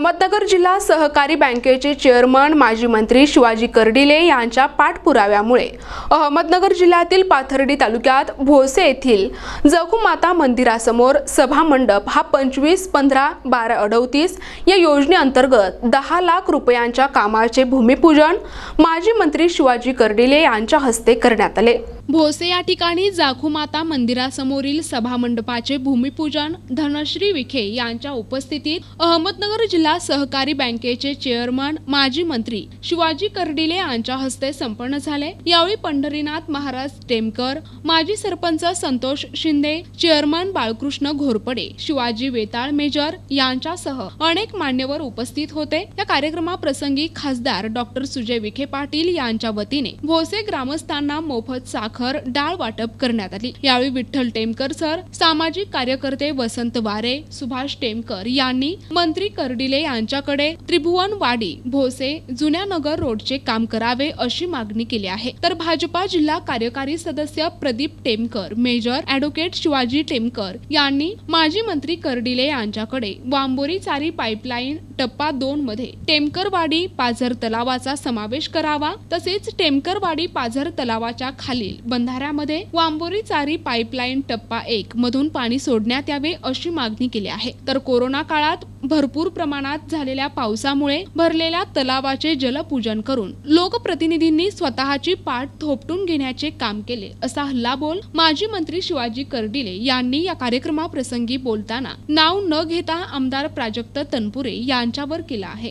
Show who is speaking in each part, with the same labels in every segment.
Speaker 1: अहमदनगर जिल्हा सहकारी बँकेचे चेअरमन माजी मंत्री शिवाजी कर्डिले यांच्या पाठपुराव्यामुळे अहमदनगर जिल्ह्यातील पाथर्डी तालुक्यात भोसे येथील जखुमाता मंदिरासमोर सभा मंडप हा 25-15-12-38 या योजनेअंतर्गत 10 लाख रुपयांच्या कामाचे भूमिपूजन माजी मंत्री शिवाजी कर्डिले यांच्या हस्ते करण्यात आले। भोसे या ठिकाणी जाखुमाता मंदिरासमोरील सभामंडपाचे भूमिपूजन धनश्री विखे यांच्या उपस्थितीत अहमदनगर जिल्हा सहकारी बँकेचे चेअरमन माजी मंत्री शिवाजी कर्डिले यांच्या हस्ते संपन्न झाले। यावेळी पंढरीनाथ महाराज टेमकर, माजी सरपंच संतोष शिंदे, चेअरमन बाळकृष्ण घोरपडे, शिवाजी वेताळ मेजर यांच्यासह अनेक मान्यवर उपस्थित होते। या कार्यक्रमाप्रसंगी खासदार डॉक्टर सुजय विखे पाटील यांच्या वतीने भोसे ग्रामस्थांना मोफत साखर डाळ वाटप करण्यात आली। यावेळी विठ्ठल टेमकर सर, सामाजिक कार्यकर्ते वसंत वारे, सुभाष टेमकर यांनी मंत्री कर्डिले यांच्याकडे त्रिभुवनवाडी भोसे जुन्या नगर रोडचे काम करावे अशी मागणी केली आहे। तर भाजपा जिल्हा कार्यकारी सदस्य प्रदीप टेमकर, मेजर ॲडव्होकेट शिवाजी टेमकर यांनी माजी मंत्री कर्डिले यांच्याकडे वांबोरी चारी पाईपलाईन टप्पा 2 मध्ये टेमकरवाडी पाझर तलावाचा समावेश करावा, तसेच टेमकरवाडी पाझर तलावाच्या खालील बंधाऱ्यामध्ये वांबोरी चारी पाईपलाईन टप्पा 1 मधून पाणी सोडण्यात यावे अशी मागणी केली आहे। तर कोरोना काळात भरपूर प्रमाणात झालेल्या पावसामुळे भरलेल्या तलावाचे जलपूजन करून लोकप्रतिनिधींनी स्वतःची पाठ थोपटून घेण्याचे काम केले असा हल्लाबोल माजी मंत्री शिवाजी कर्डिले यांनी या कार्यक्रमाप्रसंगी बोलताना नाव न घेता आमदार प्राजक्त तनपुरे यांच्यावर केला आहे।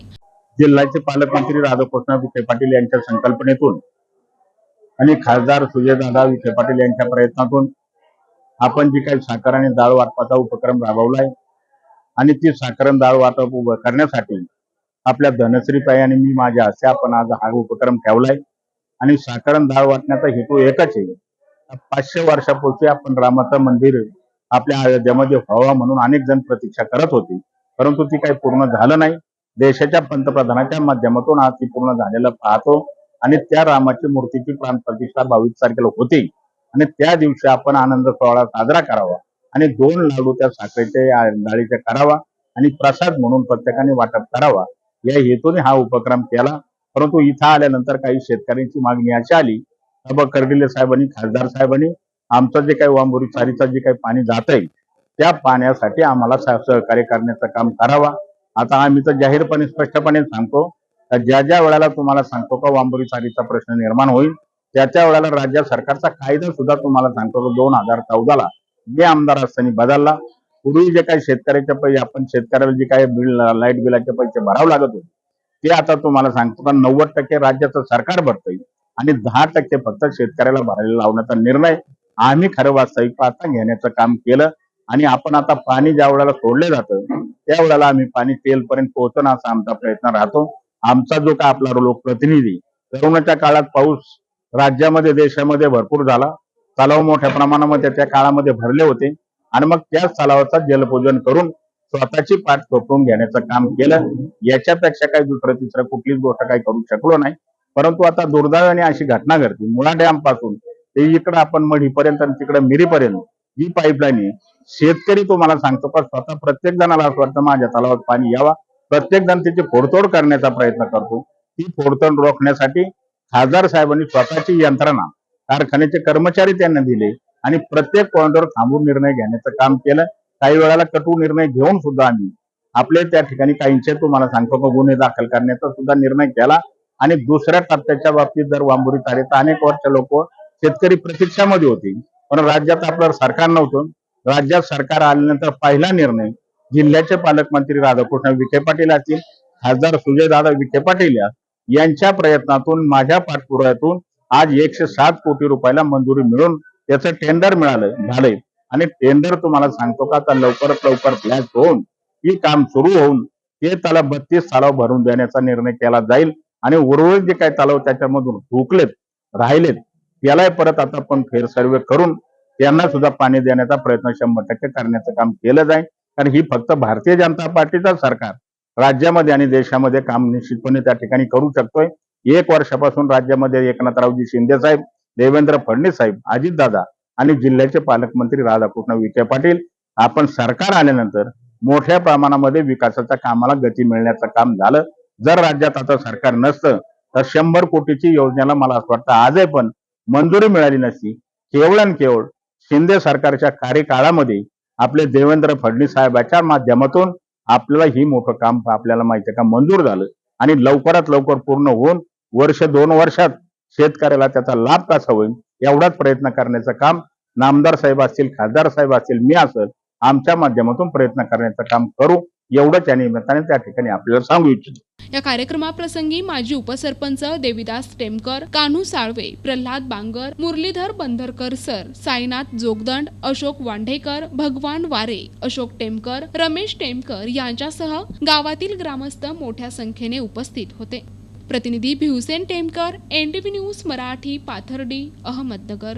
Speaker 2: जिल्ह्याचे पालकमंत्री राधाकृष्ण विखे पाटील यांच्या संकल्पनेतून आणि खासदार सुजयदादा विखे पाटील यांच्या प्रयत्नातून आपण जी काही साखर आणि डाळ वाटपाचा उपक्रम राबवलाय आणि ती साखर आणि डाळ वाटप उभं करण्यासाठी आपल्या धनश्रीताई आणि मी माझ्या हस्ते आपण आज हा उपक्रम ठेवलाय। आणि साखर आणि डाळ वाटण्याचा हेतू एकच आहे। 500 वर्षापूर्वी आपण रामाचं मंदिर आपल्या अयोध्येमध्ये व्हावं म्हणून अनेक जण प्रतीक्षा करत होते, परंतु ती काही पूर्ण झालं नाही। देशाच्या पंतप्रधानाच्या माध्यमातून आज ती पूर्ण झालेलं पाहतो आणि त्या रामाची मूर्तीची प्राण प्रतिष्ठा 22 तारखेला होती आणि त्या दिवशी आपण आनंद सोहळा साजरा करावा आणि 2 लाडू त्या साखरेचे डाळीचे करावा आणि प्रसाद म्हणून प्रत्येकाने वाटप करावा या हेतूने हा उपक्रम केला। परंतु इथं आल्यानंतर काही शेतकऱ्यांची मागणी अशी आली, कर्डिले साहेबांनी, खासदार साहेबांनी आमचं जे काही वांबोरी चारीचं जे काही पाणी जात आहे त्या पाण्यासाठी आम्हाला सहकार्य करण्याचं काम करावा। आता आम्ही तर जाहीरपणे स्पष्टपणे सांगतो, ज्या ज्या वेळेला तुम्हाला सांगतो का वांबोरी चारीचा प्रश्न निर्माण होईल त्या वेळेला राज्य सरकारचा कायदा सुद्धा तुम्हाला सांगतो 2014 ला जे आमदार असताना बदलला। पूर्वी जे काही शेतकऱ्याचे पैसे आपण शेतकऱ्याला जे काही बिल लाईट बिलाचे पैसे भरावे लागत होते ते आता तुम्हाला सांगतो का 90% राज्याचं सरकार भरतंय आणि 10% फक्त शेतकऱ्याला भरायला लावण्याचा निर्णय आम्ही खरं वास्तविक पाहता घेण्याचं काम केलं। आणि आपण आता पाणी ज्या वेळेला सोडले जातं त्या वेळेला आम्ही पाणी तेलपर्यंत पोहोचणं असा आमचा प्रयत्न राहतो। आमचा जो का आपला लोकप्रतिनिधी कोरोनाच्या काळात पाऊस राज्यामध्ये देशामध्ये भरपूर झाला, तलाव मोठ्या प्रमाणामध्ये त्या काळामध्ये भरले होते आणि मग त्याच तलावाचा जलपूजन करून स्वतःची पाठ थोपटून घेण्याचं काम केलं। याच्यापेक्षा काही दुसरं तिसरं कुठलीच गोष्ट काही करू शकलो नाही। परंतु आता दुर्दैवाने अशी घटना घडते, मुळा डॅम पासून ते इकडं आपण मढीपर्यंत आणि तिकडे मिरीपर्यंत ही पाईपलाईन आहे। शेतकरी तुम्हाला सांगतो का स्वतः प्रत्येक जणाला असं वाटतं माझ्या तलावात पाणी यावा, प्रत्येक जण त्याची फोडतोड करण्याचा प्रयत्न करतो। ती फोडतोड रोखण्यासाठी खासदार साहेबांनी स्वतःची यंत्रणा, कारखान्याचे कर्मचारी त्यांना दिले आणि प्रत्येक पॉइंटवर थांबून निर्णय घेण्याचं काम केलं। काही वेळेला कटू निर्णय घेऊन सुद्धा आम्ही आपले त्या ठिकाणी काहींचे तुम्हाला सांगतो का गुन्हे दाखल करण्याचा सुद्धा निर्णय केला। आणि दुसऱ्या टप्प्याच्या बाबतीत जर वांबोरी चारीचा अनेक वर्ष लोक शेतकरी प्रतीक्षामध्ये होते, पण राज्यात आपलं सरकार नव्हतं। राज्यात सरकार आल्यानंतर पहिला निर्णय जिल्ह्याचे पालकमंत्री राधाकृष्ण विखे पाटील असतील, खासदार सुजयदादा विखे पाटील यांच्या प्रयत्नातून माझ्या पाठपुराव्यातून आज 107 कोटी रुपयाला मंजुरी मिळून त्याचं टेंडर झालंय आणि टेंडर तुम्हाला सांगतो का आता लवकरात लवकर फ्लॅश होऊन ही काम सुरू होऊन ते त्याला 32 तलाव भरून देण्याचा निर्णय केला जाईल आणि उर्वरित जे काही तलाव त्याच्यामधून हुकलेत राहिलेत त्याला परत आता आपण फेर सर्वे करून त्यांना सुद्धा पाणी देण्याचा प्रयत्न 100% करण्याचं काम केलं जाईल। कारण ही फक्त भारतीय जनता पार्टीचा सरकार राज्यामध्ये आणि देशामध्ये काम निश्चितपणे त्या ठिकाणी करू शकतोय। 1 वर्षापासून राज्यामध्ये एकनाथरावजी शिंदे साहेब, देवेंद्र फडणवीस साहेब, अजितदादा आणि जिल्ह्याचे पालकमंत्री राधाकृष्ण विखे पाटील आपण सरकार आल्यानंतर मोठ्या प्रमाणामध्ये विकासाच्या कामाला गती मिळण्याचं काम झालं. जर राज्यात आता सरकार नसतं तर 100 कोटीची योजनेला मला असं वाटतं आजही पण मंजुरी मिळाली नसती. केवळ आणि केवळ शिंदे सरकारच्या कार्यकाळामध्ये आपले देवेंद्र फडणवीस साहेबांच्या माध्यमातून आपल्याला ही मोठं काम आपल्याला माहिती आहे का मंजूर झालं आणि लवकरात लवकर पूर्ण होऊन वर्ष 2 वर्षात शेतकऱ्याला त्याचा लाभ कसा होईल एवढाच प्रयत्न करण्याचं काम नामदार साहेब असतील, खासदार साहेब असतील, मी असेल, आमच्या माध्यमातून प्रयत्न करण्याचं काम करू एवढंच या निमित्ताने त्या ठिकाणी आपल्याला सांगू इच्छितो.
Speaker 1: या कार्यक्रमाप्रसंगी माजी उपसरपंच देविदास टेमकर, कान्हू साळवे, प्रल्हाद बांगर, मुरलीधर बंधरकर सर, साईनाथ जोगदंड, अशोक वांढेकर, भगवान वारे, अशोक टेमकर, रमेश टेमकर यांच्यासह गावातील ग्रामस्थ मोठ्या संख्येने उपस्थित होते. प्रतिनिधी भिवसेन टेमकर, NTV न्यूज मराठी, पाथर्डी, अहमदनगर.